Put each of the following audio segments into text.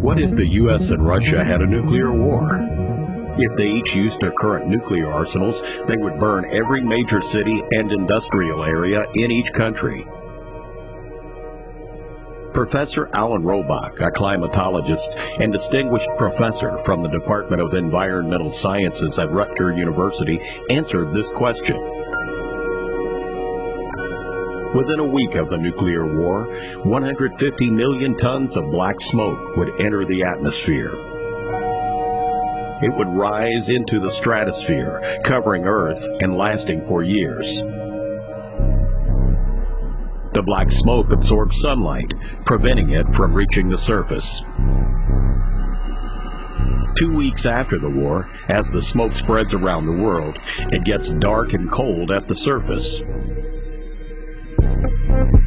What if the US and Russia had a nuclear war? If they each used their current nuclear arsenals, they would burn every major city and industrial area in each country. Professor Alan Robach, a climatologist and distinguished professor from the Department of Environmental Sciences at Rutgers University, answered this question. Within a week of the nuclear war, 150 million tons of black smoke would enter the atmosphere. It would rise into the stratosphere, covering Earth and lasting for years. The black smoke absorbs sunlight, preventing it from reaching the surface. 2 weeks after the war, as the smoke spreads around the world, it gets dark and cold at the surface.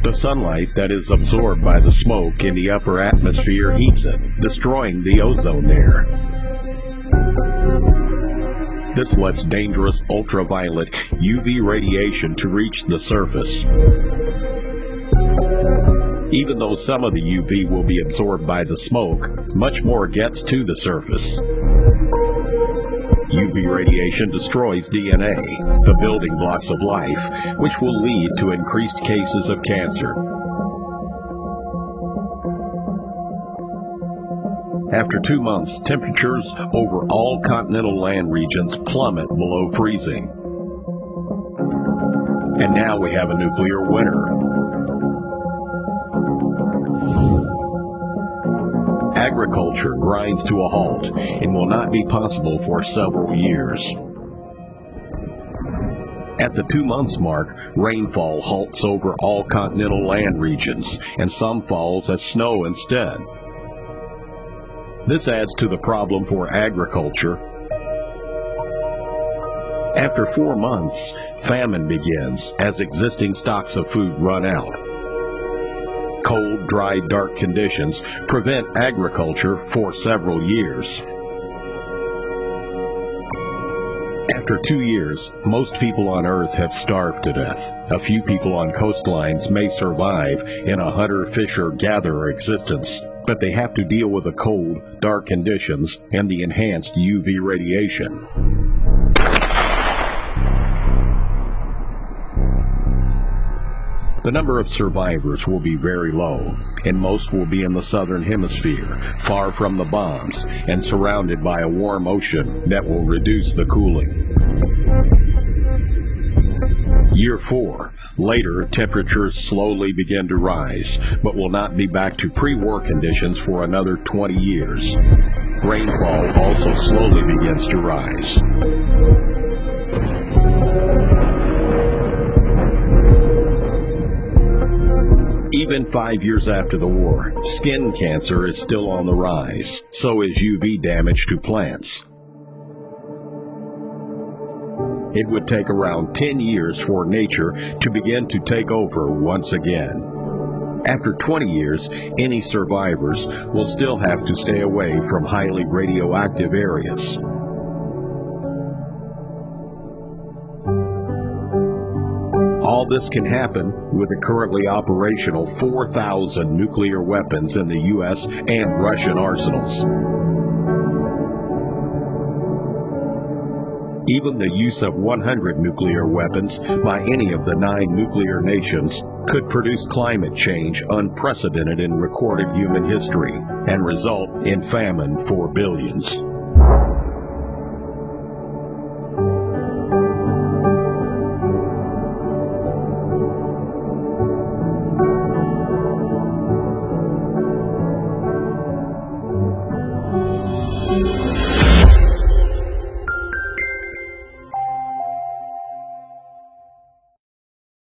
The sunlight that is absorbed by the smoke in the upper atmosphere heats it, destroying the ozone layer. This lets dangerous ultraviolet UV radiation to reach the surface. Even though some of the UV will be absorbed by the smoke, much more gets to the surface. UV radiation destroys DNA, the building blocks of life, which will lead to increased cases of cancer. After 2 months, temperatures over all continental land regions plummet below freezing. And now we have a nuclear winter. Agriculture grinds to a halt and will not be possible for several years. At the 2 months mark, rainfall halts over all continental land regions, and some falls as snow instead. This adds to the problem for agriculture. After 4 months, famine begins as existing stocks of food run out. Cold, dry, dark conditions prevent agriculture for several years. After 2 years, most people on Earth have starved to death. A few people on coastlines may survive in a hunter-fisher-gatherer existence, but they have to deal with the cold, dark conditions and the enhanced UV radiation. The number of survivors will be very low, and most will be in the southern hemisphere, far from the bombs, and surrounded by a warm ocean that will reduce the cooling. Year 4. Later, temperatures slowly begin to rise, but will not be back to pre-war conditions for another 20 years. Rainfall also slowly begins to rise. Even 5 years after the war, skin cancer is still on the rise. So is UV damage to plants. It would take around 10 years for nature to begin to take over once again. After 20 years, any survivors will still have to stay away from highly radioactive areas. All this can happen with the currently operational 4,000 nuclear weapons in the U.S. and Russian arsenals. Even the use of 100 nuclear weapons by any of the 9 nuclear nations could produce climate change unprecedented in recorded human history and result in famine for billions.